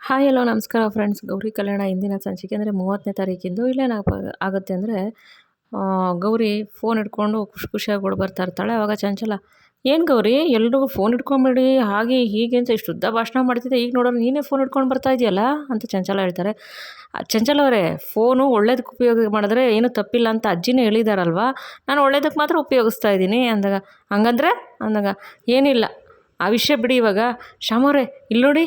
Hi hello ನಮಸ್ಕಾರ friends. Gauri ಕಲ್ಯಾಣ ಇಂದಿನ ಸಂಚಿಕೆ ಅಂದರೆ 30ನೇ ತಾರೀಕಿಂದು ಇಲ್ಲೇನಾಗ ಆಗುತ್ತೆ ಅಂದರೆ ಗೌರಿ ಫೋನ್ ಹಿಡ್ಕೊಂಡು ಖುಷಿಯಾಗಿ ಓಡಿ ಬರ್ತಾ ಇರ್ತಾಳೆ. ಆವಾಗ ಚಂಚಲ, ಏನು ಗೌರಿ ಎಲ್ರಿಗೂ ಫೋನ್ ಹಿಡ್ಕೊಂಬೇಡಿ ಹಾಗೆ ಹೀಗೆ ಅಂತ ಇಷ್ಟು ಉದ್ದ ಭಾಷಣ ಮಾಡ್ತಿದ್ದೆ, ಈಗ ನೋಡೋರು ನೀನೇ ಫೋನ್ ಹಿಡ್ಕೊಂಡು ಬರ್ತಾ ಇದೆಯಲ್ಲ ಅಂತ ಚಂಚಲ ಹೇಳ್ತಾರೆ. ಚಂಚಲ ಅವರೇ, ಫೋನು ಒಳ್ಳೇದಕ್ಕೆ ಉಪಯೋಗ ಮಾಡಿದ್ರೆ ಏನೂ ತಪ್ಪಿಲ್ಲ ಅಂತ ಅಜ್ಜಿನೇ ಹೇಳಿದಾರಲ್ವಾ, ನಾನು ಒಳ್ಳೇದಕ್ಕೆ ಮಾತ್ರ ಉಪಯೋಗಿಸ್ತಾ ಇದ್ದೀನಿ ಅಂದಾಗ, ಹಂಗಂದ್ರೆ ಅಂದಾಗ, ಏನಿಲ್ಲ ಆ ವಿಷಯ ಬಿಡಿ, ಇವಾಗ ಶ್ಯಾಮವ್ರೆ ಇಲ್ಲಿ ನೋಡಿ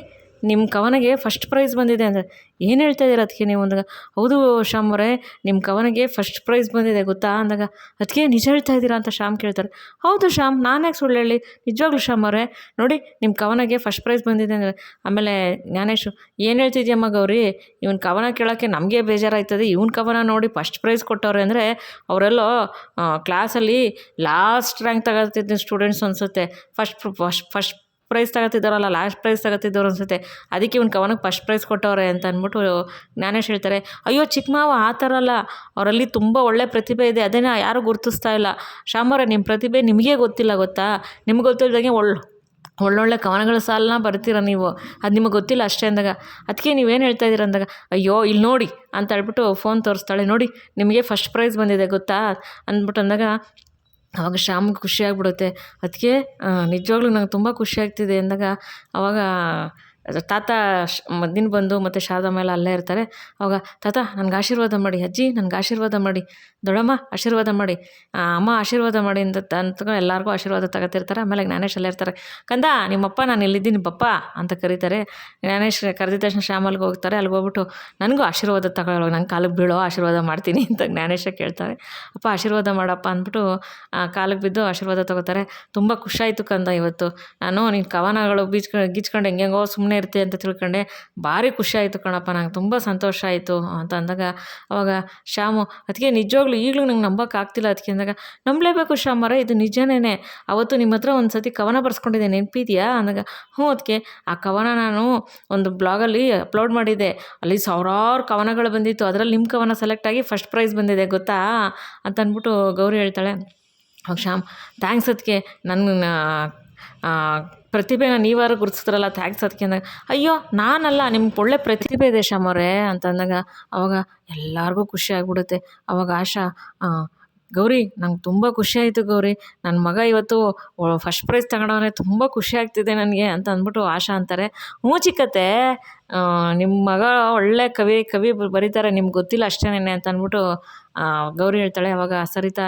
ನಿಮ್ಮ ಕವನಗೆ ಫಸ್ಟ್ ಪ್ರೈಸ್ ಬಂದಿದೆ ಅಂದರೆ, ಏನು ಹೇಳ್ತಾ ಇದ್ದೀರ ಅದಕ್ಕೆ ನೀವು ಅಂದಾಗ, ಹೌದು ಶ್ಯಾಮವ್ರೆ ನಿಮ್ಮ ಕವನಗೆ ಫಸ್ಟ್ ಪ್ರೈಸ್ ಬಂದಿದೆ ಗೊತ್ತಾ ಅಂದಾಗ, ಅದಕ್ಕೆ ನಿಜ ಹೇಳ್ತಾ ಇದ್ದೀರಾ ಅಂತ ಶ್ಯಾಮ್ ಕೇಳ್ತಾರೆ. ಹೌದು ಶ್ಯಾಮ್, ನಾನು ಯಾಕೆ ಸುಳ್ಳು ಹೇಳಿ, ನಿಜವಾಗ್ಲೂ ಶ್ಯಾಮವ್ರೆ ನೋಡಿ ನಿಮ್ಮ ಕವನಗೆ ಫಸ್ಟ್ ಪ್ರೈಸ್ ಬಂದಿದೆ ಅಂದರೆ. ಆಮೇಲೆ ಜ್ಞಾನೇಶು, ಏನು ಹೇಳ್ತಿದ್ಯಮ್ಮ ಗೌರಿ, ಇವನ ಕವನ ಕೇಳೋಕ್ಕೆ ನಮಗೆ ಬೇಜಾರಾಯ್ತದೆ, ಇವನ ಕವನ ನೋಡಿ ಫಸ್ಟ್ ಪ್ರೈಸ್ ಕೊಟ್ಟವ್ರೆ ಅಂದರೆ ಅವರೆಲ್ಲೋ ಕ್ಲಾಸಲ್ಲಿ ಲಾಸ್ಟ್ ರ್ಯಾಂಕ್ ತಗೋತಿದ್ದ ಸ್ಟೂಡೆಂಟ್ಸ್ ಅನಿಸುತ್ತೆ, ಫಸ್ಟ್ ಪ್ರೈಸ್ ತಗೋತಿದ್ದಾರಲ್ಲ ಲಾಸ್ಟ್ ಪ್ರೈಸ್ ತಗೋತಿದ್ದವ್ರು ಅನಿಸುತ್ತೆ, ಅದಕ್ಕೆ ಇವ್ನ ಕವನಕ್ಕೆ ಫಸ್ಟ್ ಪ್ರೈಸ್ ಕೊಟ್ಟವ್ರೆ ಅಂತ ಅಂದ್ಬಿಟ್ಟು ಜ್ಞಾನೇಶ್ ಹೇಳ್ತಾರೆ. ಅಯ್ಯೋ ಚಿಕ್ಕ ಮಾವ, ಆ ಥರ ಅಲ್ಲ, ಅವರಲ್ಲಿ ತುಂಬ ಒಳ್ಳೆ ಪ್ರತಿಭೆ ಇದೆ, ಅದನ್ನು ಯಾರೂ ಗುರುತಿಸ್ತಾ ಇಲ್ಲ. ಶ್ಯಾಮವ್ರೆ ನಿಮ್ಮ ಪ್ರತಿಭೆ ನಿಮಗೇ ಗೊತ್ತಿಲ್ಲ ಗೊತ್ತಾ, ನಿಮ್ಗೆ ಗೊತ್ತಿಲ್ಲದಂಗೆ ಒಳ್ಳೊಳ್ಳೆ ಕವನಗಳ ಸಾಲನ್ನ ಬರ್ತೀರ ನೀವು, ಅದು ನಿಮಗೆ ಗೊತ್ತಿಲ್ಲ ಅಷ್ಟೇ ಅಂದಾಗ, ಅದಕ್ಕೆ ನೀವೇನು ಹೇಳ್ತಾ ಇದ್ದೀರ ಅಂದಾಗ, ಅಯ್ಯೋ ಇಲ್ಲಿ ನೋಡಿ ಅಂತ ಹೇಳ್ಬಿಟ್ಟು ಫೋನ್ ತೋರಿಸ್ತಾಳೆ. ನೋಡಿ ನಿಮಗೆ ಫಸ್ಟ್ ಪ್ರೈಸ್ ಬಂದಿದೆ ಗೊತ್ತಾ ಅಂದ್ಬಿಟ್ಟು ಅಂದಾಗ, ಆವಾಗ ಶ್ಯಾಮ್ಗೆ ಖುಷಿಯಾಗ್ಬಿಡುತ್ತೆ. ಅದಕ್ಕೆ ನಿಜವಾಗ್ಲೂ ನಂಗೆ ತುಂಬ ಖುಷಿಯಾಗ್ತಿದೆ ಅಂದಾಗ, ಆವಾಗ ತಾತ ಮದ್ದಿನ ಬಂದು ಮತ್ತು ಶಾರದಮ್ಮ ಎಲ್ಲ ಅಲ್ಲೇ ಇರ್ತಾರೆ. ಆವಾಗ ತಾತ ನನಗೆ ಆಶೀರ್ವಾದ ಮಾಡಿ, ಅಜ್ಜಿ ನನಗೆ ಆಶೀರ್ವಾದ ಮಾಡಿ, ದೊಡ್ಡಮ್ಮ ಆಶೀರ್ವಾದ ಮಾಡಿ, ಅಮ್ಮ ಆಶೀರ್ವಾದ ಮಾಡಿ ಅಂತ ಎಲ್ಲರಿಗೂ ಆಶೀರ್ವಾದ ತಗೋತಿರ್ತಾರೆ. ಆಮೇಲೆ ಜ್ಞಾನೇಶ್ ಅಲ್ಲೇ ಇರ್ತಾರೆ. ಕಂದ ನಿಮ್ಮಪ್ಪ ನಾನು ಇಲ್ಲಿದ್ದೀನಿ ಪಪ್ಪ ಅಂತ ಕರೀತಾರೆ. ಜ್ಞಾನೇಶ್ ಕರೆದಿದ್ದ ತಕ್ಷಣ ಶ್ಯಾಮ್ ಅಲ್ಲಿಗೆ ಹೋಗ್ತಾರೆ. ಅಲ್ಲಿಗೆ ಹೋಗ್ಬಿಟ್ಟು ನನಗೂ ಆಶೀರ್ವಾದ ತಗೊಳ್ಳೋ, ನಂಗೆ ಕಾಲಿಗೆ ಬೀಳೋ, ಆಶೀರ್ವಾದ ಮಾಡ್ತೀನಿ ಅಂತ ಜ್ಞಾನೇಶ ಕೇಳ್ತಾರೆ. ಅಪ್ಪ ಆಶೀರ್ವಾದ ಮಾಡಪ್ಪ ಅಂದ್ಬಿಟ್ಟು ಕಾಲಿಗೆ ಬಿದ್ದು ಆಶೀರ್ವಾದ ತಗೋತಾರೆ. ತುಂಬ ಖುಷಿಯಾಯಿತು ಕಂದ, ಇವತ್ತು ನಾನು ನಿನ್ನ ಕವನಗಳು ಗೀಚ್ಕೊಂಡು ಹೆಂಗೆಂಗೋ ಸುಮ್ಮನೆ ಇರ್ತೀಯ ಅಂತ ತಿಳ್ಕೊಂಡೆ, ಭಾರಿ ಖುಷಿ ಆಯಿತು ಕಣಪ್ಪ, ನಂಗೆ ತುಂಬ ಸಂತೋಷ ಆಯಿತು ಅಂತ ಅಂದಾಗ, ಅವಾಗ ಶ್ಯಾಮು, ಅದಕ್ಕೆ ನಿಜವಾಗ್ಲೂ ಈಗಲೂ ನಂಗೆ ನಂಬೋಕ್ಕಾಗ್ತಿಲ್ಲ ಅದಕ್ಕೆ ಅಂದಾಗ, ನಂಬಲೇಬೇಕು ಶ್ಯಾಮರ, ಇದು ನಿಜನೇ, ಅವತ್ತು ನಿಮ್ಮ ಹತ್ರ ಒಂದು ಸತಿ ಕವನ ಬರ್ಸ್ಕೊಂಡಿದ್ದೆ ನೆನಪಿದೆಯಾ ಅಂದಾಗ, ಹ್ಞೂ ಅದಕ್ಕೆ ಆ ಕವನ ನಾನು ಒಂದು ಬ್ಲಾಗಲ್ಲಿ ಅಪ್ಲೋಡ್ ಮಾಡಿದ್ದೆ, ಅಲ್ಲಿ ಸಾವಿರಾರು ಕವನಗಳು ಬಂದಿತ್ತು, ಅದರಲ್ಲಿ ನಿಮ್ಮ ಕವನ ಸೆಲೆಕ್ಟ್ ಆಗಿ ಫಸ್ಟ್ ಪ್ರೈಸ್ ಬಂದಿದೆ ಗೊತ್ತಾ ಅಂತ ಅಂದ್ಬಿಟ್ಟು ಗೌರಿ ಹೇಳ್ತಾಳೆ. ಅವಾಗ ಶ್ಯಾಮ್, ಥ್ಯಾಂಕ್ಸ್ ಅದಕ್ಕೆ, ನನ್ನ ಪ್ರತಿಭೆನ ನೀವಾರು ಗುರುತಿಸಿದ್ರಲ್ಲ, ಥ್ಯಾಂಕ್ಸ್ ಅದಕ್ಕೆ ಅಂದಾಗ, ಅಯ್ಯೋ ನಾನಲ್ಲ, ನಿಮ್ಗೆ ಒಳ್ಳೆ ಪ್ರತಿಭೆ ಇದೆ ಶ್ಯಾಮವ್ರೆ ಅಂತ ಅಂದಾಗ, ಅವಾಗ ಎಲ್ಲರಿಗೂ ಖುಷಿ ಆಗ್ಬಿಡುತ್ತೆ. ಅವಾಗ ಆಶಾ, ಗೌರಿ ನಂಗೆ ತುಂಬ ಖುಷಿಯಾಯಿತು ಗೌರಿ, ನನ್ನ ಮಗ ಇವತ್ತು ಫಸ್ಟ್ ಪ್ರೈಸ್ ತಗೊಂಡವನೇ, ತುಂಬ ಖುಷಿ ಆಗ್ತಿದೆ ನನಗೆ ಅಂತ ಅಂದ್ಬಿಟ್ಟು ಆಶಾ ಅಂತಾರೆ. ಹ್ಞೂ ಚಿಕ್ಕತ್ತೆ, ನಿಮ್ಮ ಮಗ ಒಳ್ಳೆ ಕವಿ ಬರೀತಾರೆ, ನಿಮ್ಗೆ ಗೊತ್ತಿಲ್ಲ ಅಷ್ಟೇನೆ ಅಂತ ಅಂದ್ಬಿಟ್ಟು ಗೌರಿ ಹೇಳ್ತಾಳೆ. ಅವಾಗ ಸರಿತಾ,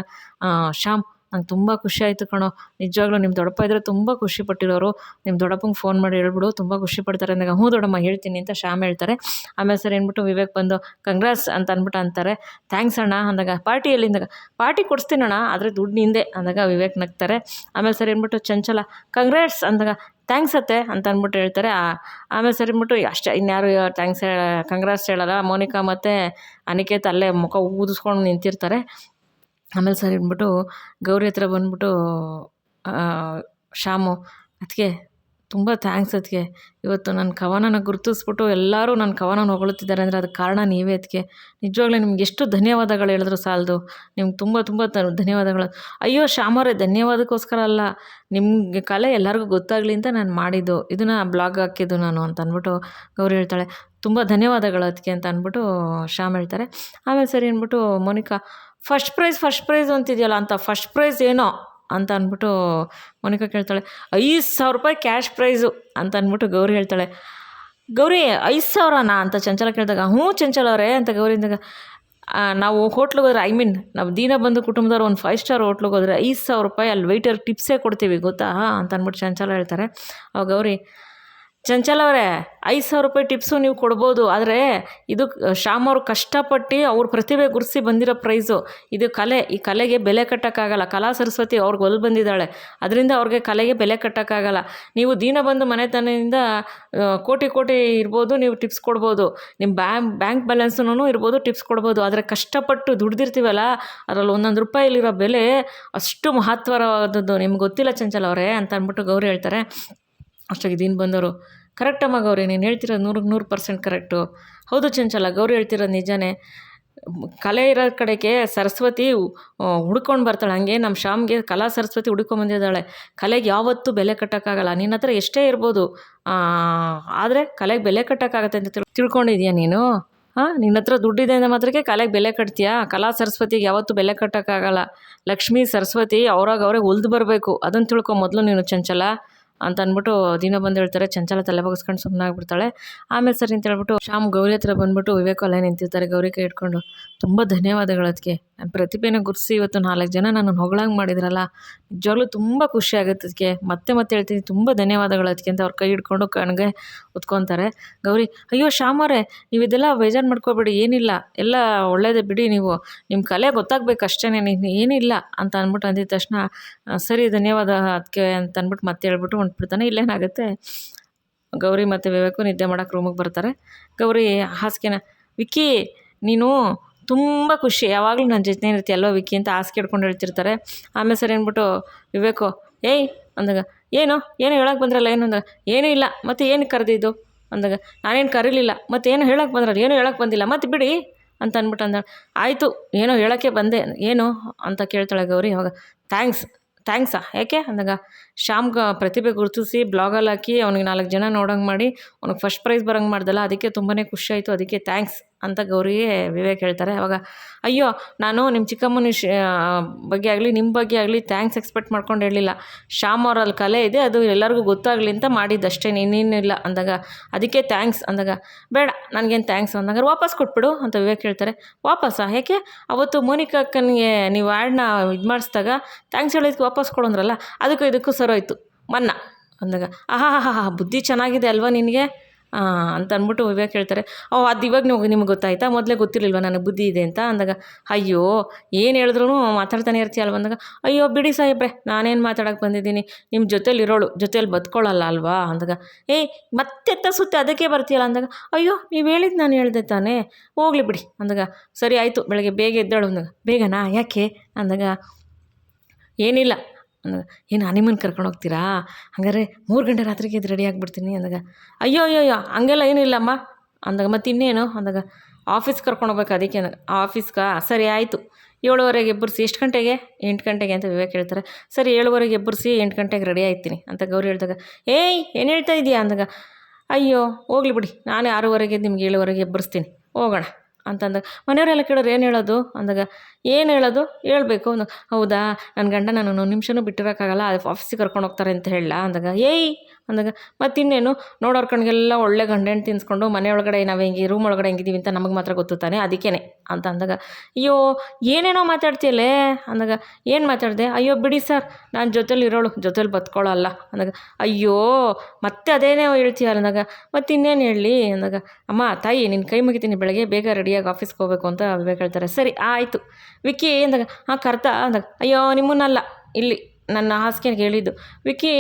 ಶ್ಯಾಮ್ ನಂಗೆ ತುಂಬ ಖುಷಿ ಆಯಿತು ಕಣೋ, ನಿಜವಾಗ್ಲೂ ನಿಮ್ಮ ದೊಡ್ಡಪ್ಪ ಇದ್ದರೆ ತುಂಬ ಖುಷಿ ಪಟ್ಟಿರೋರು, ನಿಮ್ಮ ದೊಡ್ಡಪ್ಪಂಗೆ ಫೋನ್ ಮಾಡಿ ಹೇಳ್ಬಿಡು, ತುಂಬ ಖುಷಿ ಪಡ್ತಾರೆ ಅಂದಾಗ, ಹ್ಞೂ ದೊಡ್ಡಮ್ಮ ಹೇಳ್ತೀನಿ ಅಂತ ಶ್ಯಾಮ್ ಹೇಳ್ತಾರೆ. ಆಮೇಲೆ ಸರಿ ಅಂದ್ಬಿಟ್ಟು ವಿವೇಕ್ ಬಂದು ಕಂಗ್ರಾಟ್ಸ್ ಅಂತ ಅಂದ್ಬಿಟ್ಟು ಅಂತಾರೆ. ಥ್ಯಾಂಕ್ಸ್ ಅಣ್ಣ ಅಂದಾಗ, ಪಾರ್ಟಿ ಎಲ್ಲಿಂದಾಗ, ಪಾರ್ಟಿ ಕೊಡಿಸ್ತೀನಣ್ಣ ಆದರೆ ದುಡ್ಡು ನಿಂದೆ ಅಂದಾಗ ವಿವೇಕ್ ನಗ್ತಾರೆ. ಆಮೇಲೆ ಸರಿ ಅಂದ್ಬಿಟ್ಟು ಚಂಚಲ ಕಂಗ್ರಾಟ್ಸ್ ಅಂದಾಗ, ಥ್ಯಾಂಕ್ಸ್ ಅತ್ತೆ ಅಂತ ಅಂದ್ಬಿಟ್ಟು ಹೇಳ್ತಾರೆ. ಆಮೇಲೆ ಸರಿ ಅಂದ್ಬಿಟ್ಟು ಅಷ್ಟೇ, ಇನ್ಯಾರು ಥ್ಯಾಂಕ್ಸ್ ಕಂಗ್ರಾಟ್ಸ್ ಹೇಳಲ್ಲ. ಮೋನಿಕಾ ಮತ್ತು ಅನಿಕೇತ್ ಅಲ್ಲೇ ಮುಖ ಊದಿಸ್ಕೊಂಡು ನಿಂತಿರ್ತಾರೆ. ಆಮೇಲೆ ಸರಿ ಅಂದ್ಬಿಟ್ಟು ಗೌರಿ ಹತ್ರ ಬಂದ್ಬಿಟ್ಟು ಶ್ಯಾಮು, ಅದಕ್ಕೆ ತುಂಬ ಥ್ಯಾಂಕ್ಸ್ ಅದಕ್ಕೆ, ಇವತ್ತು ನನ್ನ ಕವನನ ಗುರುತಿಸ್ಬಿಟ್ಟು ಎಲ್ಲರೂ ನನ್ನ ಕವನ ಹೊಗಳುತ್ತಿದ್ದಾರೆ ಅಂದರೆ ಅದಕ್ಕೆ ಕಾರಣ ನೀವೇ ಅದಕ್ಕೆ, ನಿಜವಾಗ್ಲೂ ನಿಮ್ಗೆ ಎಷ್ಟು ಧನ್ಯವಾದಗಳು ಹೇಳಿದ್ರು ಸಾಲದು, ನಿಮ್ಗೆ ತುಂಬ ತುಂಬ ಧನ್ಯವಾದಗಳು. ಅಯ್ಯೋ ಶ್ಯಾಮವ್ರೆ, ಧನ್ಯವಾದಕ್ಕೋಸ್ಕರ ಅಲ್ಲ, ನಿಮಗೆ ಕಲೆ ಎಲ್ಲರಿಗೂ ಗೊತ್ತಾಗಲಿ ಅಂತ ನಾನು ಮಾಡಿದ್ದು, ಇದನ್ನು ಬ್ಲಾಗ್ ಹಾಕಿದ್ದು ನಾನು ಅಂತ ಅಂದ್ಬಿಟ್ಟು ಗೌರಿ ಹೇಳ್ತಾಳೆ. ತುಂಬ ಧನ್ಯವಾದಗಳು ಅದಕ್ಕೆ ಅಂತ ಅಂದ್ಬಿಟ್ಟು ಶ್ಯಾಮ್ ಹೇಳ್ತಾರೆ. ಆಮೇಲೆ ಸರಿ ಅಂದ್ಬಿಟ್ಟು ಮೋನಿಕಾ, ಫಸ್ಟ್ ಪ್ರೈಸ್ ಅಂತಿದೆಯಲ್ಲ ಅಂತ, ಫಸ್ಟ್ ಪ್ರೈಸ್ ಏನೋ ಅಂತ ಅಂದ್ಬಿಟ್ಟು ಮೋನಿಕಾ ಕೇಳ್ತಾಳೆ. 5,000 ರೂಪಾಯಿ ಕ್ಯಾಶ್ ಪ್ರೈಸು ಅಂತ ಅಂದ್ಬಿಟ್ಟು ಗೌರಿ ಹೇಳ್ತಾಳೆ. ಗೌರಿ 5,000ನಾ ಅಂತ ಚಂಚಲ ಕೇಳಿದಾಗ, ಹ್ಞೂ ಚಂಚಲ ಅವರೇ ಅಂತ ಗೌರಿ ಅಂದಾಗ, ನಾವು ಹೋಟ್ಲಿಗೆ ಹೋದ್ರೆ, ನಾವು ದೀನಬಂಧು ಕುಟುಂಬದವ್ರು ಒಂದು 5 ಸ್ಟಾರ್ ಹೋಟ್ಲಿಗೆ ಹೋದರೆ 5,000 ರೂಪಾಯಿ ಅಲ್ಲಿ ವೆಯ್ಟರ್ ಟಿಪ್ಸೇ ಕೊಡ್ತೀವಿ ಗೊತ್ತಾ ಅಂತ ಅಂದ್ಬಿಟ್ಟು ಚಂಚಲ ಹೇಳ್ತಾರೆ. ಅವಾಗ ಗೌರಿ, ಚಂಚಲ ಅವರೇ 5,000 ರೂಪಾಯಿ ಟಿಪ್ಸು ನೀವು ಕೊಡ್ಬೋದು, ಆದರೆ ಇದು ಶ್ಯಾಮ್ ಅವರು ಕಷ್ಟಪಟ್ಟು ಅವ್ರ ಪ್ರತಿಭೆ ಗುರುತಿಸಿ ಬಂದಿರೋ ಪ್ರೈಸು, ಇದು ಕಲೆ, ಈ ಕಲೆಗೆ ಬೆಲೆ ಕಟ್ಟೋಕ್ಕಾಗಲ್ಲ. ಕಲಾ ಸರಸ್ವತಿ ಅವ್ರಿಗೆ ಒಲ್ ಬಂದಿದ್ದಾಳೆ, ಅದರಿಂದ ಅವ್ರಿಗೆ ಕಲೆಗೆ ಬೆಲೆ ಕಟ್ಟೋಕ್ಕಾಗಲ್ಲ. ನೀವು ದೀನಬಂಧು ಮನೆತನದಿಂದ ಕೋಟಿ ಇರ್ಬೋದು, ನೀವು ಟಿಪ್ಸ್ ಕೊಡ್ಬೋದು, ನಿಮ್ಮ ಬ್ಯಾಂಕ್ ಬ್ಯಾಲೆನ್ಸೂ ಇರ್ಬೋದು, ಟಿಪ್ಸ್ ಕೊಡ್ಬೋದು, ಆದರೆ ಕಷ್ಟಪಟ್ಟು ದುಡ್ದಿರ್ತೀವಲ್ಲ, ಅದರಲ್ಲಿ ಒಂದೊಂದು ರೂಪಾಯಿಲಿರೋ ಬೆಲೆ ಅಷ್ಟು ಮಹತ್ವವಾದದ್ದು, ನಿಮ್ಗೆ ಗೊತ್ತಿಲ್ಲ ಚಂಚಲ ಅವರೇ ಅಂತ ಅಂದ್ಬಿಟ್ಟು ಗೌರಿ ಹೇಳ್ತಾರೆ. ಅಷ್ಟಾಗಿ ದೀನ್ ಬಂದವರು, ಕರೆಕ್ಟಮ್ಮ ಗೌರಿ, ನೀನು ಹೇಳ್ತಿರೋದು 100% ಕರೆಕ್ಟು. ಹೌದು ಚಂಚಲ, ಗೌರಿ ಹೇಳ್ತಿರೋದು ನಿಜನೇ. ಕಲೆ ಇರೋ ಕಡೆಗೆ ಸರಸ್ವತಿ ಹುಡ್ಕೊಂಡು ಬರ್ತಾಳೆ. ಹಂಗೆ ನಮ್ಮ ಶ್ಯಾಮ್ಗೆ ಕಲಾ ಸರಸ್ವತಿ ಹುಡ್ಕೊಂಬಂದಿದ್ದಾಳೆ. ಕಲೆಗೆ ಯಾವತ್ತೂ ಬೆಲೆ ಕಟ್ಟೋಕ್ಕಾಗಲ್ಲ. ನಿನ್ನ ಹತ್ರ ಎಷ್ಟೇ ಇರ್ಬೋದು, ಆದರೆ ಕಲೆಗೆ ಬೆಲೆ ಕಟ್ಟೋಕ್ಕಾಗತ್ತೆ ಅಂತ ತಿಳ್ಕೊಂಡಿದ್ಯಾ ನೀನು? ನಿನ್ನ ಹತ್ರ ದುಡ್ಡಿದೆ ಅಂದ ಮಾತ್ರಕ್ಕೆ ಕಲೆಗೆ ಬೆಲೆ ಕಟ್ತೀಯಾ? ಕಲಾ ಸರಸ್ವತಿಗೆ ಯಾವತ್ತೂ ಬೆಲೆ ಕಟ್ಟೋಕ್ಕಾಗಲ್ಲ. ಲಕ್ಷ್ಮೀ ಸರಸ್ವತಿ ಅವ್ರಾಗ ಉಳ್ದು ಬರಬೇಕು, ಅದನ್ನು ತಿಳ್ಕೊ ಮೊದಲು ನೀನು ಚಂಚಲ ಅಂತ ಅಂದ್ಬಿಟ್ಟು ದಿನ ಬಂದು ಹೇಳ್ತಾರೆ. ಚಂಚಲ ತಲೆ ಬಗ್ಸ್ಕೊಂಡು ಸುಮ್ಮನೆ ಆಗ್ಬಿಡ್ತಾಳೆ. ಆಮೇಲೆ ಸರಿ ಅಂತ ಹೇಳ್ಬಿಟ್ಟು ಶ್ಯಾಮ್ ಗೌರಿ ಹತ್ರ ಬಂದ್ಬಿಟ್ಟು ವಿವೇಕ್ ಅಲ್ಲೇ ನಿಂತಿರ್ತಾರೆ ಗೌರಿ ಕೈ ಇಟ್ಕೊಂಡು. ತುಂಬ ಧನ್ಯವಾದಗಳು ಅದಕ್ಕೆ, ನನ್ನ ಪ್ರತಿಭೆನ ಗುರುತಿಸಿ ಇವತ್ತು 4 ಜನ ನನ್ನನ್ನು ಹೊಗಳಂಗೆ ಮಾಡಿದ್ರಲ್ಲ, ನಿಜವಾಗ್ಲೂ ತುಂಬ ಖುಷಿ ಆಗುತ್ತೆ ಅದಕ್ಕೆ. ಮತ್ತೆ ಹೇಳ್ತೀನಿ ತುಂಬ ಧನ್ಯವಾದಗಳು ಅದಕ್ಕೆ ಅಂತ ಅವ್ರ ಕೈ ಹಿಡ್ಕೊಂಡು ಕಣ್ಗೆ ಉತ್ಕೊತಾರೆ. ಗೌರಿ, ಅಯ್ಯೋ ಶ್ಯಾಮ್ ಅವರೇ, ನೀವು ಇದೆಲ್ಲ ಬೇಜಾರು ಮಾಡ್ಕೋಬೇಡಿ, ಏನಿಲ್ಲ, ಎಲ್ಲ ಒಳ್ಳೇದೇ ಬಿಡಿ, ನೀವು ನಿಮ್ಮ ಕಲೆ ಗೊತ್ತಾಗಬೇಕು ಅಷ್ಟೇ, ಏನಿಲ್ಲ ಅಂತ ಅಂದ್ಬಿಟ್ಟು ಅಂದಿದ ತಕ್ಷಣ ಸರಿ ಧನ್ಯವಾದ ಅದಕ್ಕೆ ಅಂತ ಅಂದ್ಬಿಟ್ಟು ಮತ್ತೆ ಹೇಳ್ಬಿಟ್ಟು ಹೊಂಟ್ಬಿಡ್ತಾನೆ. ಇಲ್ಲೇನಾಗುತ್ತೆ, ಗೌರಿ ಮತ್ತು ವಿವೇಕು ನಿದ್ದೆ ಮಾಡೋಕ್ಕೆ ರೂಮಿಗೆ ಬರ್ತಾರೆ. ಗೌರಿ ಹಾಸಿಗೆನ, ವಿಕ್ಕಿ ನೀನು ತುಂಬ ಖುಷಿ, ಯಾವಾಗಲೂ ನನ್ನ ಜೊತೆ ಇರ್ತೀಯ ಅಲ್ವಾ ವಿಕ್ಕಿ ಅಂತ ಹಾಸಿಗೆ ಹಿಡ್ಕೊಂಡು ಹೇಳ್ತಿರ್ತಾರೆ. ಆಮೇಲೆ ಸರಿ ಅಂದ್ಬಿಟ್ಟು ವಿವೇಕು, ಏಯ್ ಅಂದಾಗ, ಏನು ಹೇಳೋಕ್ಕೆ ಬಂದ್ರಲ್ಲ, ಏನು ಅಂದಾಗ, ಏನೂ ಇಲ್ಲ, ಮತ್ತು ಏನು ಕರೆದಿದ್ದು ಅಂದಾಗ, ನಾನೇನು ಕರೀಲಿಲ್ಲ, ಮತ್ತು ಏನು ಹೇಳೋಕ್ಕೆ ಬಂದ್ರಲ್ಲ, ಏನೂ ಹೇಳೋಕ್ಕೆ ಬಂದಿಲ್ಲ, ಮತ್ತು ಬಿಡಿ ಅಂತ ಅಂದ್ಬಿಟ್ಟು ಅಂದ. ಆಯಿತು, ಏನೋ ಹೇಳೋಕ್ಕೆ ಬಂದೆ, ಏನು ಅಂತ ಕೇಳ್ತಾಳೆ ಗೌರಿ. ಅವಾಗ ಥ್ಯಾಂಕ್ಸಾ ಯಾಕೆ ಅಂದಾಗ, ಶ್ಯಾಮ್ಗೆ ಪ್ರತಿಭೆ ಗುರುತಿಸಿ ಬ್ಲಾಗಲ್ಲಿ ಹಾಕಿ ಅವ್ನಿಗೆ 4 ಜನ ನೋಡೋಂಗೆ ಮಾಡಿ ಅವ್ನಿಗೆ ಫಸ್ಟ್ ಪ್ರೈಸ್ ಬರೋಂಗೆ ಮಾಡ್ದಲ್ಲ, ಅದಕ್ಕೆ ತುಂಬಾ ಖುಷಿ ಆಯಿತು, ಅದಕ್ಕೆ ಥ್ಯಾಂಕ್ಸ್ ಅಂತ ಗೌರಿಗೆ ವಿವೇಕ್ ಹೇಳ್ತಾರೆ. ಅವಾಗ ಅಯ್ಯೋ, ನಾನು ನಿಮ್ಮ ಚಿಕ್ಕಮ್ಮನ ಬಗ್ಗೆ ಆಗಲಿ ನಿಮ್ಮ ಬಗ್ಗೆ ಆಗಲಿ ಥ್ಯಾಂಕ್ಸ್ ಎಕ್ಸ್ಪೆಕ್ಟ್ ಮಾಡ್ಕೊಂಡು ಹೇಳಿಲ್ಲ. ಶ್ಯಾಮ್ ಅವರಲ್ಲಿ ಕಲೆ ಇದೆ, ಅದು ಎಲ್ಲರಿಗೂ ಗೊತ್ತಾಗಲಿ ಅಂತ ಮಾಡಿದ್ದಷ್ಟೇ, ಇನ್ನೇನಿಲ್ಲ ಅಂದಾಗ, ಅದಕ್ಕೆ ಥ್ಯಾಂಕ್ಸ್ ಅಂದಾಗ, ಬೇಡ ನನಗೇನು ಥ್ಯಾಂಕ್ಸ್ ಅಂದಾಗ, ವಾಪಸ್ ಕೊಟ್ಬಿಡು ಅಂತ ವಿವೇಕ್ ಹೇಳ್ತಾರೆ. ವಾಪಸ್ಸಾ ಯಾಕೆ? ಅವತ್ತು ಮೋನಿಕಾ ಅಕ್ಕನಿಗೆ ನೀವು ಆ್ಯಡ್ನ ಇದು ಮಾಡಿಸಿದಾಗ ಥ್ಯಾಂಕ್ಸ್ ಹೇಳಿದಕ್ಕೆ ವಾಪಸ್ ಕೊಡೋಂದ್ರಲ್ಲ, ಅದಕ್ಕೂ ಇದಕ್ಕೂ ಸರೋಯ್ತು ಮನ್ನಾ ಅಂದಾಗ, ಬುದ್ಧಿ ಚೆನ್ನಾಗಿದೆ ಅಲ್ವಾ ನಿನಗೆ ಅಂತ ಅಂದ್ಬಿಟ್ಟು ವಿವೇಕ್ ಹೇಳ್ತಾರೆ. ಅದು ಇವಾಗ ನಿಮ್ಗೆ ಗೊತ್ತಾಯ್ತಾ, ಮೊದಲೇ ಗೊತ್ತಿರಲಿಲ್ವ ನನಗೆ ಬುದ್ಧಿ ಇದೆ ಅಂತ ಅಂದಾಗ, ಅಯ್ಯೋ ಏನು ಹೇಳಿದ್ರು ಮಾತಾಡ್ತಾನೆ ಇರ್ತೀಯಲ್ವ ಅಂದಾಗ, ಅಯ್ಯೋ ಬಿಡಿ ಸಾಹೇಬ್ರೆ, ನಾನೇನು ಮಾತಾಡೋಕ್ಕೆ ಬಂದಿದ್ದೀನಿ, ನಿಮ್ಮ ಜೊತೇಲಿ ಬದುಕೊಳ್ಳಲ್ಲ ಅಲ್ವಾ ಅಂದಾಗ, ಏಯ್ ಮತ್ತೆ ಸುತ್ತೆ ಅದಕ್ಕೆ ಬರ್ತೀಯಲ್ಲ ಅಂದಾಗ, ಅಯ್ಯೋ ನೀವು ಹೇಳಿದ್ದು ನಾನು ಹೇಳಿದೆ ತಾನೇ, ಹೋಗ್ಲಿ ಬಿಡಿ ಅಂದಾಗ, ಸರಿ ಆಯಿತು ಬೆಳಗ್ಗೆ ಬೇಗ ಎದ್ದೇಳು ಅಂದಾಗ, ಬೇಗನಾ ಯಾಕೆ ಅಂದಾಗ, ಏನಿಲ್ಲ ಅಂದಾಗ, ಏನು ಹನಿಮೂನ್ ಕರ್ಕೊಂಡು ಹೋಗ್ತೀರಾ, ಹಾಗಾದ್ರೆ 3 ಗಂಟೆ ರಾತ್ರಿಗೆ ಎದ್ದು ರೆಡಿ ಆಗಿಬಿಡ್ತೀನಿ ಅಂದಾಗ, ಅಯ್ಯೋ ಹಂಗೆಲ್ಲ ಏನಿಲ್ಲಮ್ಮ ಅಂದಾಗ, ಮತ್ತು ಇನ್ನೇನು ಅಂದಾಗ, ಆಫೀಸ್ಗೆ ಕರ್ಕೊಂಡು ಹೋಗ್ಬೇಕು ಅದಕ್ಕೆ ಆಫೀಸ್ಗೆ, ಸರಿ ಆಯಿತು 7:15 ಎಬ್ಬರಿಸಿ, ಎಷ್ಟು ಗಂಟೆಗೆ 8 ಗಂಟೆಗೆ ಅಂತ ವಿವೇಕ್ ಹೇಳ್ತಾರೆ. ಸರಿ 7:15 ಎಬ್ಬರಿಸಿ 8 ಗಂಟೆಗೆ ರೆಡಿ ಆಯ್ತೀನಿ ಅಂತ ಗೌರಿ ಹೇಳಿದಾಗ, ಏಯ್ ಏನು ಹೇಳ್ತಾ ಇದೀಯಾ ಅಂದಾಗ, ಅಯ್ಯೋ ಹೋಗ್ಲಿ ಬಿಡಿ, ನಾನೇ 6:15 ನಿಮ್ಗೆ 7:15 ಎಬ್ಬರಿಸ್ತೀನಿ, ಹೋಗೋಣ ಅಂತಂದಾಗ, ಮನೆಯವರೆಲ್ಲ ಕೇಳೋರು ಏನು ಹೇಳೋದು ಅಂದಾಗ, ಏನು ಹೇಳೋದು ಹೇಳ್ಬೇಕು ಅಂದಾಗ, ಹೌದಾ ನನ್ನ ಗಂಡ ನಾನು 1 ನಿಮಿಷನೂ ಬಿಟ್ಟಿರೋಕ್ಕಾಗಲ್ಲ, ಅದು ಆಫೀಸಿಗೆ ಕರ್ಕೊಂಡು ಹೋಗ್ತಾರೆ ಅಂತ ಹೇಳಲ್ಲ ಅಂದಾಗ, ಏಯ್ ಅಂದಾಗ, ಮತ್ತಿನ್ನೇನು ನೋಡೋರ ಕಣ್ಗೆಲ್ಲ ಒಳ್ಳೆ ಗಂಡ ಹೆಣ್ಣು ತಿನ್ನಿಸ್ಕೊಂಡು ಮನೆ ಒಳಗಡೆ ನಾವು ಹೆಂಗೆ ರೂಮ್ ಒಳಗಡೆ ಹೆಂಗಿದ್ದೀವಿ ಅಂತ ನಮಗೆ ಮಾತ್ರ ಗೊತ್ತು ತಾನೆ, ಅದಕ್ಕೇ ಅಂತ ಅಂದಾಗ, ಅಯ್ಯೋ ಏನೇನೋ ಮಾತಾಡ್ತೀಯಲ್ಲೇ ಅಂದಾಗ, ಏನು ಮಾತಾಡಿದೆ, ಅಯ್ಯೋ ಬಿಡಿ ಸರ್, ನಾನು ಜೊತೇಲಿ ಬದುಕೊಳ್ಳಲ್ಲ ಅಂದಾಗ, ಅಯ್ಯೋ ಮತ್ತೆ ಅದೇನೇ ಹೇಳ್ತೀಯ ಅಂದಾಗ, ಮತ್ತು ಇನ್ನೇನು ಹೇಳಲಿ ಅಂದಾಗ, ಅಮ್ಮ ತಾಯಿ ನಿನ್ನ ಕೈ ಮುಗಿತೀನಿ, ಬೆಳಗ್ಗೆ ಬೇಗ ರೆಡಿಯಾಗಿ ಆಫೀಸ್ಗೆ ಹೋಗಬೇಕು ಅಂತ ವಿವೇಕ್ ಹೇಳ್ತಾರೆ. ಸರಿ ಆಯಿತು ವಿಕ್ಕಿ ಅಂದಾಗ, ಕರ್ತಾ ಅಂದಾಗ, ಅಯ್ಯೋ ನಿಮ್ಮನ್ನಲ್ಲ, ಇಲ್ಲಿ ನನ್ನ ಹಾಸಿಗೆಗೆ ಹೇಳಿದ್ದು, ವಿಕ್ಕಿ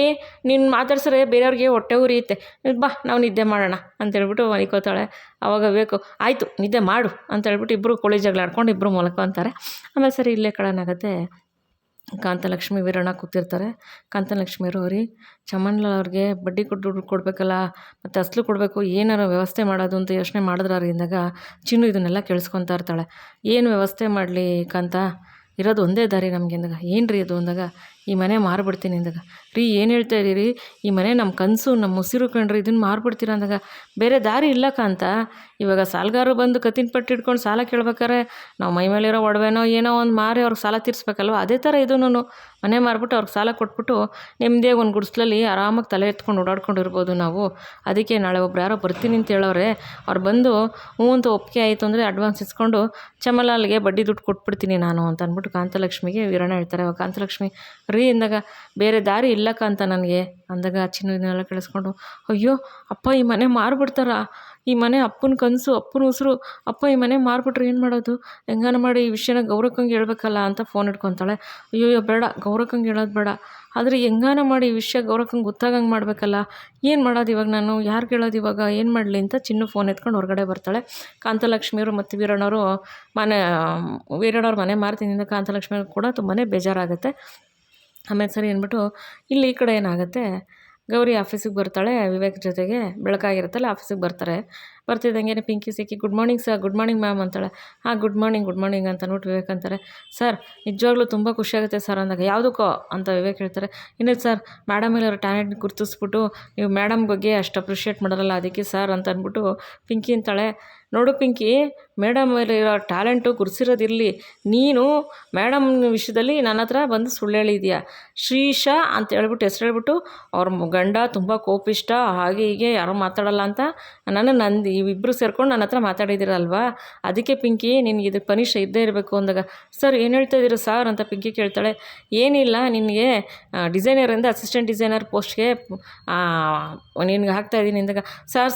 ನೀನು ಮಾತಾಡ್ಸಿದ್ರೆ ಬೇರೆಯವ್ರಿಗೆ ಹೊಟ್ಟೆ ಉರಿಯುತ್ತೆ, ಬಾ ನಾವು ನಿದ್ದೆ ಮಾಡೋಣ ಅಂತೇಳ್ಬಿಟ್ಟು ಮನಿಕೋತಾಳೆ. ಆವಾಗ ಬೇಕು, ಆಯಿತು ನಿದ್ದೆ ಮಾಡು ಅಂತೇಳ್ಬಿಟ್ಟು ಇಬ್ಬರು ಕೋಳಿ ಜಗಳ ಆಡ್ಕೊಂಡು ಇಬ್ಬರು ಮಲ್ಕೊತಾರೆ. ಆಮೇಲೆ ಸರಿ ಇಲ್ಲೇ ಕಳೆನಾಗುತ್ತೆ, ಕಾಂತಲಕ್ಷ್ಮಿ ವೀರಣ್ಣ ಕೂತಿರ್ತಾರೆ. ಕಾಂತಲಕ್ಷ್ಮಿಯವರು, ಅವ್ರಿ ಚಮನ್ಲಾಲ್ ಅವ್ರಿಗೆ ಬಡ್ಡಿ ದುಡ್ಡು ಕೊಡಬೇಕಲ್ಲ, ಮತ್ತು ಅಸಲು ಕೊಡಬೇಕು, ಏನಾರು ವ್ಯವಸ್ಥೆ ಮಾಡೋದು ಅಂತ ಯೋಚನೆ ಮಾಡಿದ್ರಾರು ಇಂದಾಗ ಚಿನ್ನು ಇದನ್ನೆಲ್ಲ ಕೇಳಿಸ್ಕೊತಾ ಇರ್ತಾಳೆ. ಏನು ವ್ಯವಸ್ಥೆ ಮಾಡಲಿ ಕಾಂತ, ಇರೋದು ಒಂದೇ ದಾರಿ ನಮಗೆ ಅಂದಾಗ, ಏನು ರೀ ಅದು ಅಂದಾಗ, ಈ ಮನೆ ಮಾರ್ಬಿಡ್ತೀನಿ ಅಂದಾಗ, ರೀ ಏನು ಹೇಳ್ತಾ ಇದ್ದೀರಿ, ಈ ಮನೆ ನಮ್ಮ ಕನಸು ನಮ್ಮ ಉಸಿರು ಕಂಡ್ರಿ, ಇದನ್ನು ಮಾರ್ಬಿಡ್ತೀರ ಅಂದಾಗ, ಬೇರೆ ದಾರಿ ಇಲ್ಲ ಕಾಂತ, ಇವಾಗ ಸಾಲಗಾರರು ಬಂದು ಕತ್ತಿನ ಪಟ್ಟು ಹಿಡ್ಕೊಂಡು ಸಾಲ ಕೇಳ್ಬೇಕಾರೆ ನಾವು ಮೈ ಮೇಲಿರೋ ಒಡವೆನೋ ಏನೋ ಒಂದು ಮಾರಿ ಅವ್ರಿಗೆ ಸಾಲ ತೀರಿಸ್ಬೇಕಲ್ವ, ಅದೇ ಥರ ಇದೂ ಮನೆ ಮಾರ್ಬಿಟ್ಟು ಅವ್ರಿಗೆ ಸಾಲ ಕೊಟ್ಬಿಟ್ಟು ನೆಮ್ಮದಿಯಾಗಿ ಒಂದು ಗುಡಿಸ್ಲಲ್ಲಿ ಆರಾಮಾಗಿ ತಲೆ ಎತ್ಕೊಂಡು ಓಡಾಡ್ಕೊಂಡಿರ್ಬೋದು ನಾವು. ಅದಕ್ಕೆ ನಾಳೆ ಒಬ್ರು ಯಾರೋ ಬರ್ತೀನಿ ಅಂತ ಹೇಳೋರೆ, ಅವ್ರು ಬಂದು ಹ್ಞೂ ಅಂತ ಒಪ್ಪಿಗೆ ಆಯಿತು ಅಂದರೆ ಅಡ್ವಾನ್ಸ್ ಇಸ್ಕೊಂಡು ಚಮಲಾಲ್ಗೆ ಬಡ್ಡಿ ದುಡ್ಡು ಕೊಟ್ಬಿಡ್ತೀನಿ ನಾನು ಅಂತ ಅಂದ್ಬಿಟ್ಟು ಕಾಂತಲಕ್ಷ್ಮಿಗೆ ವೀರಣ್ಣ ಹೇಳ್ತಾರೆ. ಅವಾಗ ಕಾಂತಲಕ್ಷ್ಮಿ, ರೀ ಅಂದಾಗ, ಬೇರೆ ದಾರಿ ಇಲ್ಲಕ್ಕ ಅಂತ ನನಗೆ ಅಂದಾಗ, ಚಿನ್ನು ಇದನ್ನೆಲ್ಲ ಕೇಳಿಸ್ಕೊಂಡು, ಅಯ್ಯೋ ಅಪ್ಪ ಈ ಮನೆ ಮಾರ್ಬಿಡ್ತಾರ, ಈ ಮನೆ ಅಪ್ಪನ ಕನಸು ಅಪ್ಪನ ಉಸಿರು, ಅಪ್ಪ ಈ ಮನೆ ಮಾರ್ಬಿಟ್ರೆ ಏನು ಮಾಡೋದು, ಹೆಂಗಾನ ಮಾಡಿ ಈ ವಿಷಯನ ಗೌರಕ್ಕಂಗೆ ಹೇಳ್ಬೇಕಲ್ಲ ಅಂತ ಫೋನ್ ಇಟ್ಕೊತಾಳೆ. ಅಯ್ಯೋ ಬೇಡ, ಗೌರಕ್ಕಂಗೆ ಹೇಳೋದು ಬೇಡ, ಆದರೆ ಹೆಂಗಾನ ಮಾಡಿ ಈ ವಿಷಯ ಗೌರಕ್ಕಂಗೆ ಗೊತ್ತಾಗಂಗೆ ಮಾಡಬೇಕಲ್ಲ, ಏನು ಮಾಡೋದು ಇವಾಗ, ನಾನು ಯಾರಿಗೆ ಹೇಳೋದು ಇವಾಗ, ಏನು ಮಾಡಲಿ ಅಂತ ಚಿನ್ನು ಫೋನ್ ಎತ್ಕೊಂಡು ಹೊರಗಡೆ ಬರ್ತಾಳೆ. ಕಾಂತಲಕ್ಷ್ಮಿಯವರು ಮತ್ತು ವೀರಣ್ಣವರು ವೀರಣ್ಣವ್ರ ಮನೆ ಮಾರ್ತೀನಿ ಅಂತ ಕಾಂತಲಕ್ಷ್ಮಿಯವ್ರು ಕೂಡ ತುಂಬಾ ಬೇಜಾರಾಗುತ್ತೆ. ಆಮೇಲೆ ಸರಿ ಅಂದ್ಬಿಟ್ಟು ಇಲ್ಲಿ ಈ ಕಡೆ ಏನಾಗುತ್ತೆ, ಗೌರಿ ಆಫೀಸಿಗೆ ಬರ್ತಾಳೆ ವಿವೇಕ್ ಜೊತೆಗೆ, ಬೆಳಕಾಗಿರುತ್ತಲ್ಲ ಆಫೀಸಿಗೆ ಬರ್ತಾರೆ. ಬರ್ತಿದ್ದಂಗೆ ಪಿಂಕಿ ಸಿಕ್ಕಿ good morning sir, good morning ma'am ಅಂತಾಳೆ. ಹಾಂ ಗುಡ್ ಮಾರ್ನಿಂಗ್ ಅಂತ ಅಂದ್ಬಿಟ್ಟು ವಿವೇಕ್ ಅಂತಾರೆ. ಸರ್ ನಿಜವಾಗ್ಲೂ ತುಂಬ ಖುಷಿಯಾಗುತ್ತೆ ಸರ್ ಅಂದಾಗ, ಯಾವುದಕ್ಕೋ ಅಂತ ವಿವೇಕ್ ಹೇಳ್ತಾರೆ. ಇನ್ನೊಂದು ಸರ್ ಮೇಡಮ್ ಮೇಲೆ ಅವ್ರ ಟ್ಯಾಲೆಂಟ್ ಗುರುತಿಸ್ಬಿಟ್ಟು ನೀವು ಮೇಡಮ್ ಬಗ್ಗೆ ಅಷ್ಟು ಅಪ್ರಿಷಿಯೇಟ್ ಮಾಡೋಲ್ಲ, ಅದಕ್ಕೆ ಸರ್ ಅಂತ ಅಂದ್ಬಿಟ್ಟು ಪಿಂಕಿ ಅಂತಾಳೆ. ನೋಡು ಪಿಂಕಿ, ಮೇಡಮ್ ಮೇಲೆ ಇರೋ ಟ್ಯಾಲೆಂಟು ಗುರ್ಸಿರೋದಿರಲಿ, ನೀನು ಮೇಡಮ್ ವಿಷಯದಲ್ಲಿ ನನ್ನ ಹತ್ರ ಬಂದು ಸುಳ್ಳು ಹೇಳಿದ್ಯಾ. ಶ್ರೀಶಾ ಅಂತ ಹೇಳ್ಬಿಟ್ಟು ಹೆಸ್ರು ಹೇಳ್ಬಿಟ್ಟು ಅವ್ರ ಗಂಡ ತುಂಬ ಕೋಪಿಷ್ಟ, ಹಾಗೆ ಹೀಗೆ ಯಾರೋ ಮಾತಾಡಲ್ಲ ಅಂತ ನಂದು ಇವಿಬ್ಬರು ಸೇರ್ಕೊಂಡು ನನ್ನ ಹತ್ರ ಮಾತಾಡಿದ್ದೀರಲ್ವಾ, ಅದಕ್ಕೆ ಪಿಂಕಿ ನಿನಗೆ ಇದಕ್ಕೆ ಪನಿಷ್ ಇದ್ದೇ ಇರಬೇಕು ಅಂದಾಗ, ಸರ್ ಏನು ಹೇಳ್ತಾ ಇದ್ದೀರಾ ಸರ್ ಅಂತ ಪಿಂಕಿ ಕೇಳ್ತಾಳೆ. ಏನಿಲ್ಲ, ನಿನಗೆ ಡಿಸೈನರಿಂದ ಅಸಿಸ್ಟೆಂಟ್ ಡಿಸೈನರ್ ಪೋಸ್ಟ್ಗೆ ನಿನಗೆ ಹಾಕ್ತಾಯಿದ್ದೀನಿ ಅಂದಾಗ,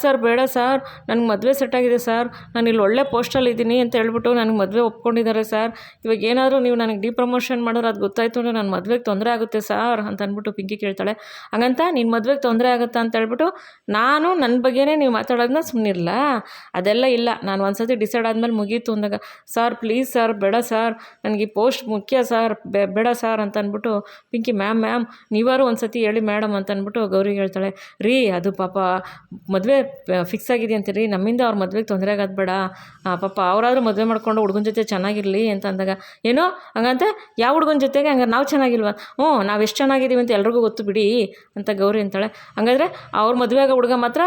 ಸರ್ ಬೇಡ ಸರ್, ನನಗೆ ಮದುವೆ ಸೆಟ್ ಆಗಿದೆ ಸರ್, ನಾನು ಇಲ್ಲಿ ಒಳ್ಳೆ ಪೋಸ್ಟಲ್ಲಿ ಇದ್ದೀನಿ ಅಂತ ಹೇಳ್ಬಿಟ್ಟು ನನಗೆ ಮದುವೆ ಒಪ್ಕೊಂಡಿದ್ದಾರೆ ಸರ್, ಇವಾಗ ಏನಾದರೂ ನೀವು ನನಗೆ ಡಿಪ್ರಮೋಷನ್ ಮಾಡೋರು ಅದು ಗೊತ್ತಾಯಿತು ಅಂದರೆ ನನ್ನ ಮದುವೆಗೆ ತೊಂದರೆ ಆಗುತ್ತೆ ಸರ್ ಅಂತ ಅಂದ್ಬಿಟ್ಟು ಪಿಂಕಿ ಕೇಳ್ತಾಳೆ. ಹಾಗಂತ ನಿನ್ನ ಮದುವೆಗೆ ತೊಂದರೆ ಆಗುತ್ತಾ ಅಂತ ಹೇಳ್ಬಿಟ್ಟು ನಾನು ನನ್ನ ಬಗ್ಗೆನೇ ನೀವು ಮಾತಾಡೋದನ್ನ ಸುಮ್ಮನಿರಲ್ಲ, ಅದೆಲ್ಲ ಇಲ್ಲ, ನಾನು ಒಂದು ಸತಿ ಡಿಸೈಡ್ ಆದಮೇಲೆ ಮುಗೀತು ಅಂದಾಗ, ಸರ್ ಪ್ಲೀಸ್ ಸರ್ ಬೇಡ ಸರ್, ನನಗೆ ಈ ಪೋಸ್ಟ್ ಮುಖ್ಯ ಸರ್, ಬೇಡ ಸರ್ ಅಂತ ಅಂದ್ಬಿಟ್ಟು ಪಿಂಕಿ ಮ್ಯಾಮ್ ನೀವಾರು ಒಂದು ಸತಿ ಹೇಳಿ ಮೇಡಮ್ ಅಂತ ಅಂದ್ಬಿಟ್ಟು ಗೌರಿಗೆ ಹೇಳ್ತಾಳೆ. ರೀ ಅದು ಪಾಪ ಮದುವೆ ಫಿಕ್ಸ್ ಆಗಿದೆ ಅಂತೀರಿ, ನಮ್ಮಿಂದ ಅವ್ರ ಮದುವೆಗೆ ತೊಂದರೆ ಆಗೋದು ಬೇಡ, ಪಾಪ ಅವರಾದ್ರೂ ಮದುವೆ ಮಾಡ್ಕೊಂಡು ಹುಡುಗನ ಜೊತೆ ಚೆನ್ನಾಗಿರಲಿ ಅಂತ ಅಂದಾಗ, ಏನೋ ಹಂಗಂತ ಯಾವ ಹುಡುಗನ ಜೊತೆಗೆ ಹಂಗಾರೆ ನಾವು ಚೆನ್ನಾಗಿಲ್ವ, ನಾವು ಎಷ್ಟು ಚೆನ್ನಾಗಿದ್ದೀವಿ ಅಂತ ಎಲ್ರಿಗೂ ಗೊತ್ತು ಬಿಡಿ ಅಂತ ಗೌರಿ ಅಂತಾಳೆ. ಹಂಗಾದ್ರೆ ಅವ್ರ ಮದುವೆ ಆಗೋ ಹುಡುಗ ಮಾತ್ರ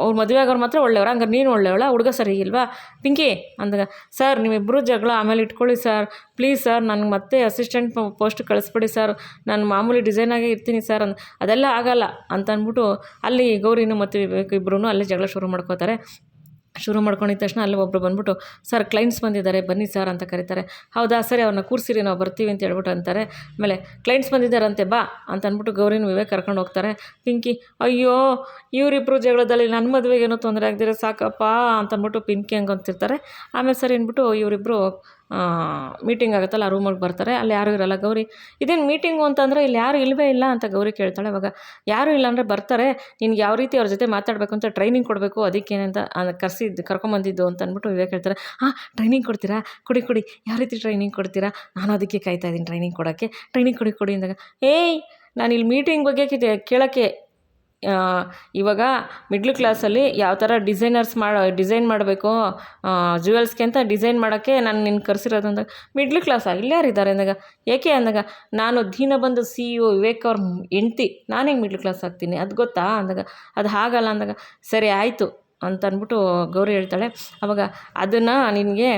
ಅವ್ರ ಮದುವೆ ಆಗೋರು ಮಾತ್ರ ಒಳ್ಳೆಯವ್ರ, ಹಂಗಾರೆ ನೀನು ಒಳ್ಳೆಯವಳ, ಹುಡುಗ ಸರಿ ಇಲ್ವಾ ಪಿಂಕಿ ಅಂದಾಗ, ಸರ್ ನೀವಿಬ್ಬರು ಜಗಳ ಆಮೇಲೆ ಇಟ್ಕೊಳ್ಳಿ ಸರ್, ಪ್ಲೀಸ್ ಸರ್ ನನಗೆ ಮತ್ತೆ ಅಸಿಸ್ಟೆಂಟ್ ಪೋಸ್ಟ್ ಕಳಿಸ್ಬಿಡಿ ಸರ್, ನಾನು ಮಾಮೂಲಿ ಡಿಸೈನಾಗೇ ಇರ್ತೀನಿ ಸರ್ ಅದೆಲ್ಲ ಆಗಲ್ಲ ಅಂತ ಅಂದ್ಬಿಟ್ಟು ಅಲ್ಲಿ ಗೌರಿನೂ ಮತ್ತು ವಿವೇಕ್ ಇಬ್ಬರೂ ಅಲ್ಲೇ ಜಗಳ ಶುರು ಮಾಡ್ಕೊಂಡಿದ್ದ ತಕ್ಷಣ ಅಲ್ಲಿ ಒಬ್ಬರು ಬಂದ್ಬಿಟ್ಟು, ಸರ್ ಕ್ಲೈಂಟ್ಸ್ ಬಂದಿದ್ದಾರೆ ಬನ್ನಿ ಸರ್ ಅಂತ ಕರೀತಾರೆ. ಹೌದಾ ಸರಿ, ಅವ್ರನ್ನ ಕೂರಿಸಿರಿ ನಾವು ಬರ್ತೀವಿ ಅಂತ ಹೇಳ್ಬಿಟ್ಟು ಅಂತಾರೆ. ಆಮೇಲೆ ಕ್ಲೈಂಟ್ಸ್ ಬಂದಿದ್ದಾರಂತೆ ಬಾ ಅಂತ ಅಂದ್ಬಿಟ್ಟು ಗೌರಿನ ವಿವೇಕ್ ಕರ್ಕೊಂಡು ಹೋಗ್ತಾರೆ. ಪಿಂಕಿ ಅಯ್ಯೋ ಇವರಿಬ್ಬರು ಜಗಳದಲ್ಲಿ ನನ್ನ ಮದುವೆಗೇನೋ ತೊಂದರೆ ಆಗದಿರೋ ಸಾಕಪ್ಪ ಅಂತ ಅಂದ್ಬಿಟ್ಟು ಪಿಂಕಿ ಹಂಗೆ ಅಂತಿರ್ತಾರೆ. ಆಮೇಲೆ ಸರಿ ಅಂದ್ಬಿಟ್ಟು ಇವರಿಬ್ಬರು ಮೀಟಿಂಗ್ ಆಗುತ್ತಲ್ಲ ಆ ರೂಮಿಗೆ ಬರ್ತಾರೆ. ಅಲ್ಲಿ ಯಾರೂ ಇರೋಲ್ಲ. ಗೌರಿ ಇದೇನು ಮೀಟಿಂಗು ಅಂತಂದರೆ ಇಲ್ಲಿ ಯಾರು ಇಲ್ಲವೇ ಇಲ್ಲ ಅಂತ ಗೌರಿ ಕೇಳ್ತಾಳೆ. ಅವಾಗ ಯಾರೂ ಇಲ್ಲ ಅಂದರೆ ಬರ್ತಾರೆ, ನಿನ್ಗೆ ಯಾವ ರೀತಿ ಅವ್ರ ಜೊತೆ ಮಾತಾಡಬೇಕು ಅಂತ ಟ್ರೈನಿಂಗ್ ಕೊಡಬೇಕು, ಅದಕ್ಕೇನಂತ ಕರ್ಕೊಂಬಂದಿದ್ದು ಅಂತ ಅಂದ್ಬಿಟ್ಟು ವಿವೇಕ್ ಹೇಳ್ತಾರೆ. ಟ್ರೈನಿಂಗ್ ಕೊಡ್ತೀರಾ, ಕೊಡಿ ಯಾವ ರೀತಿ ಟ್ರೈನಿಂಗ್ ಕೊಡ್ತೀರಾ, ನಾನು ಅದಕ್ಕೆ ಕಾಯ್ತಾ ಇದ್ದೀನಿ ಟ್ರೈನಿಂಗ್ ಕೊಡೋಕ್ಕೆ, ಟ್ರೈನಿಂಗ್ ಕೊಡಿ ಅಂದಾಗ, ನಾನು ಇಲ್ಲಿ ಮೀಟಿಂಗ್ ಬಗ್ಗೆ ಕೇಳೋಕ್ಕೆ, ಇವಾಗ ಮಿಡ್ಲ್ ಕ್ಲಾಸಲ್ಲಿ ಯಾವ ಥರ ಡಿಸೈನ್ ಮಾಡಬೇಕು ಜ್ಯುವೆಲ್ಸ್ಗೆ ಅಂತ ಡಿಸೈನ್ ಮಾಡೋಕ್ಕೆ ನಾನು ನಿನ್ನ ಕರೆಸಿರೋದು ಅಂದಾಗ, ಮಿಡ್ಲ್ ಕ್ಲಾಸಾ ಇಲ್ಲಿ ಯಾರಿದ್ದಾರೆ ಅಂದಾಗ, ಏಕೆ ಅಂದಾಗ, ನಾನು ದೀನಬಂಧು CEO ವಿವೇಕ್ ಅವ್ರ ಹೆಂಡ್ತಿ, ನಾನು ಹೆಂಗೆ ಮಿಡ್ಲ್ ಕ್ಲಾಸ್ ಆಗ್ತೀನಿ ಅದು ಗೊತ್ತಾ ಅಂದಾಗ, ಅದು ಹಾಗಲ್ಲ ಅಂದಾಗ, ಸರಿ ಆಯಿತು ಅಂತ ಅಂದ್ಬಿಟ್ಟು ಗೌರಿ ಹೇಳ್ತಾಳೆ. ಅವಾಗ ಅದನ್ನು ನಿನಗೆ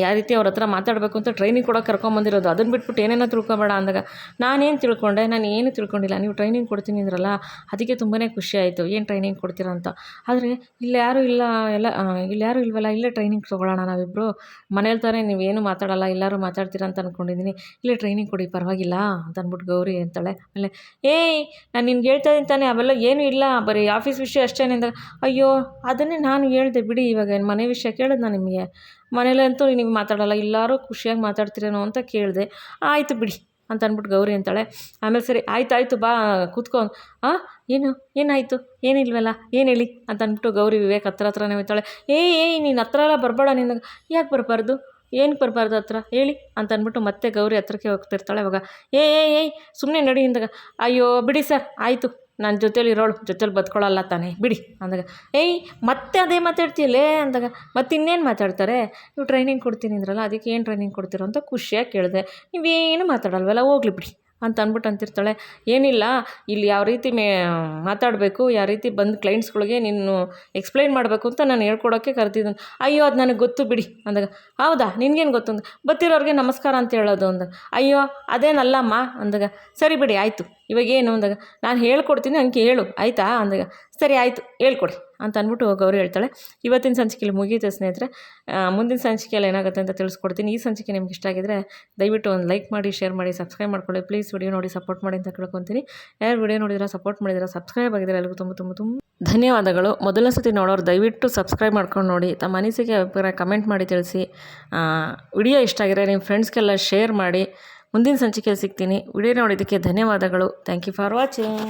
ಯಾವ ರೀತಿ ಅವ್ರ ಹತ್ರ ಮಾತಾಡಬೇಕು ಅಂತ ಟ್ರೈನಿಂಗ್ ಕೊಡೋಕೆ ಕರ್ಕೊಂಬಂದಿರೋದು, ಅದನ್ನು ಬಿಟ್ಬಿಟ್ಟು ಏನೇನೋ ತಿಳ್ಕೊಬೇಡ ಅಂದಾಗ, ನಾನೇನು ತಿಳ್ಕೊಂಡೆ, ನಾನು ಏನು ತಿಳ್ಕೊಂಡಿಲ್ಲ, ನೀವು ಟ್ರೈನಿಂಗ್ ಕೊಡ್ತೀನಿ ಅಂದ್ರಲ್ಲ ಅದಕ್ಕೆ ತುಂಬಾ ಖುಷಿ ಆಯಿತು, ಏನು ಟ್ರೈನಿಂಗ್ ಕೊಡ್ತೀರಾ ಅಂತ. ಆದರೆ ಇಲ್ಲಿ ಯಾರೂ ಇಲ್ವಲ್ಲ, ಇಲ್ಲೇ ಟ್ರೈನಿಂಗ್ ತೊಗೊಳ್ಳೋಣ ನಾವಿಬ್ಬರು, ಮನೇಲಿ ತಾನೇ ನೀವೇನು ಮಾತಾಡಲ್ಲ, ಎಲ್ಲರೂ ಮಾತಾಡ್ತೀರಾ ಅಂತ ಅಂದ್ಕೊಂಡಿದ್ದೀನಿ, ಇಲ್ಲೇ ಟ್ರೈನಿಂಗ್ ಕೊಡಿ ಪರವಾಗಿಲ್ಲ ಅಂತ ಅಂದ್ಬಿಟ್ಟು ಗೌರಿ ಅಂತಾಳೆ. ಆಮೇಲೆ ನಾನು ನಿನ್ಗೆ ಹೇಳ್ತಾ ಇದ್ದೀನಿ ತಾನೇ, ಅವೆಲ್ಲ ಏನೂ ಇಲ್ಲ, ಬರೀ ಆಫೀಸ್ ವಿಷಯ ಅಷ್ಟೇ ಅಂದಾಗ, ಅಯ್ಯೋ ಅದನ್ನೇ ನಾನು ಹೇಳಿದೆ ಬಿಡಿ, ಇವಾಗ ಮನೆ ವಿಷಯ ಕೇಳಿದ್ ನಾನು ನಿಮಗೆ, ಮನೇಲಂತೂ ನೀವು ಮಾತಾಡೋಲ್ಲ, ಎಲ್ಲರೂ ಖುಷಿಯಾಗಿ ಮಾತಾಡ್ತೀರೇನೋ ಅಂತ ಕೇಳಿದೆ, ಆಯಿತು ಬಿಡಿ ಅಂತ ಅಂದ್ಬಿಟ್ಟು ಗೌರಿ ಅಂತಾಳೆ. ಆಮೇಲೆ ಸರಿ ಆಯಿತು ಬಾ ಕೂತ್ಕೊ, ಏನಾಯಿತು ಏನಿಲ್ವಲ್ಲ ಏನು ಹೇಳಿ ಅಂತ ಅಂದ್ಬಿಟ್ಟು ಗೌರಿ ವಿವೇಕ್ ಹತ್ರನೇ ಹೋಗ್ತಾಳೆ. ನೀನು ಹತ್ರ ಎಲ್ಲ ಬರಬೇಡ, ನಿನಗೆ ಯಾಕೆ ಬರಬಾರ್ದು, ಏನಕ್ಕೆ ಬರಬಾರ್ದು ಹತ್ರ ಹೇಳಿ ಅಂತ ಅಂದ್ಬಿಟ್ಟು ಮತ್ತೆ ಗೌರಿ ಹತ್ರಕ್ಕೆ ಹೋಗ್ತಿರ್ತಾಳೆ. ಅವಾಗ ಸುಮ್ಮನೆ ನಡಿ ಅಂದಾಗ, ಅಯ್ಯೋ ಬಿಡಿ ಸರ್ ಆಯಿತು, ನನ್ನ ಜೊತೇಲಿ ಇರೋಳು ಜೊತೇಲಿ ಬದುಕೊಳ್ಳಲ್ಲ ತಾನೇ ಬಿಡಿ ಅಂದಾಗ, ಮತ್ತೆ ಅದೇ ಮಾತಾಡ್ತೀಯಲ್ಲೇ ಅಂದಾಗ, ಮತ್ತೆ ಇನ್ನೇನು ಮಾತಾಡ್ತಾರೆ, ನೀವು ಟ್ರೈನಿಂಗ್ ಕೊಡ್ತೀನಿ ಅಂದ್ರಲ್ಲ ಅದಕ್ಕೆ ಏನು ಟ್ರೈನಿಂಗ್ ಕೊಡ್ತೀರೋ ಅಂತ ಖುಷಿಯಾಗಿ ಕೇಳಿದೆ, ನೀವೇನು ಮಾತಾಡಲ್ವಲ್ಲ ಹೋಗ್ಲಿ ಬಿಡಿ ಅಂತ ಅಂದ್ಬಿಟ್ಟು ಅಂತಿರ್ತಾಳೆ. ಏನಿಲ್ಲ, ಇಲ್ಲಿ ಯಾವ ರೀತಿ ಮಾತಾಡಬೇಕು, ಯಾವ ರೀತಿ ಬಂದು ಕ್ಲೈಂಟ್ಸ್ಗಳಿಗೆ ನೀನು ಎಕ್ಸ್ಪ್ಲೈನ್ ಮಾಡಬೇಕು ಅಂತ ನಾನು ಹೇಳ್ಕೊಡೋಕ್ಕೆ ಕರೆದಿದ್ದೀನಿ. ಅಯ್ಯೋ ಅದು ನನಗೆ ಗೊತ್ತು ಬಿಡಿ ಅಂದಾಗ, ಹೌದಾ ನಿನಗೇನು ಗೊತ್ತು ಅಂದ, ಗೊತ್ತಿರೋರಿಗೆ ನಮಸ್ಕಾರ ಅಂತ ಹೇಳೋದು ಅಂದಾಗ, ಅಯ್ಯೋ ಅದೇನಲ್ಲಮ್ಮ ಅಂದಾಗ, ಸರಿ ಬಿಡಿ ಆಯಿತು ಇವಾಗೇನು ಅಂದಾಗ, ನಾನು ಹೇಳ್ಕೊಡ್ತೀನಿ ಹಂಗೆ ಹೇಳು ಆಯಿತಾ ಅಂದಾಗ, ಸರಿ ಆಯಿತು ಹೇಳ್ಕೊಡಿ ಅಂತ ಅಂದ್ಬಿಟ್ಟು ಗೌರಿ ಹೇಳ್ತಾಳೆ. ಇವತ್ತಿನ ಸಂಚಿಕೆಯಲ್ಲಿ ಮುಗಿಯುತ್ತೆ ಸ್ನೇಹಿತರೆ. ಮುಂದಿನ ಸಂಚಿಕೆಯಲ್ಲಿ ಏನಾಗುತ್ತೆ ಅಂತ ತಿಳಿಸ್ಕೊಡ್ತೀನಿ. ಈ ಸಂಚಿಕೆ ನಿಮ್ಗೆ ಇಷ್ಟ ಆಗಿದ್ರೆ ದಯವಿಟ್ಟು ಒಂದು ಲೈಕ್ ಮಾಡಿ, ಶೇರ್ ಮಾಡಿ, ಸಬ್ಸ್ಕ್ರೈಬ್ ಮಾಡ್ಕೊಳ್ಳಿ ಪ್ಲೀಸ್. ವಿಡಿಯೋ ನೋಡಿ ಸಪೋರ್ಟ್ ಮಾಡಿ ಅಂತ ಕೇಳ್ಕೊತೀನಿ. ಯಾರು ವಿಡಿಯೋ ನೋಡಿದ್ರೆ ಸಪೋರ್ಟ್ ಮಾಡಿದ್ರೆ, ಸಬ್ಸ್ಕ್ರೈಬ್ ಆಗಿದ್ರೆ ಎಲ್ಲರಿಗೂ ತುಂಬ ಧನ್ಯವಾದಗಳು. ಮೊದಲನೇ ಸತಿ ನೋಡೋರು ದಯವಿಟ್ಟು ಸಬ್ಸ್ಕ್ರೈಬ್ ಮಾಡ್ಕೊಂಡು ನೋಡಿ, ತಮ್ಮ ಅನಿಸಿಕೆ ಅಭಿಪ್ರಾಯ ಕಮೆಂಟ್ ಮಾಡಿ ತಿಳಿಸಿ. ವಿಡಿಯೋ ಇಷ್ಟ ಆಗಿದ್ರೆ ನಿಮ್ಮ ಫ್ರೆಂಡ್ಸ್ಗೆಲ್ಲ ಶೇರ್ ಮಾಡಿ. ಮುಂದಿನ ಸಂಚಿಕೆಯಲ್ಲಿ ಸಿಗ್ತೀನಿ. ವಿಡಿಯೋ ನೋಡಿದ್ದಕ್ಕೆ ಧನ್ಯವಾದಗಳು. Thank you for watching.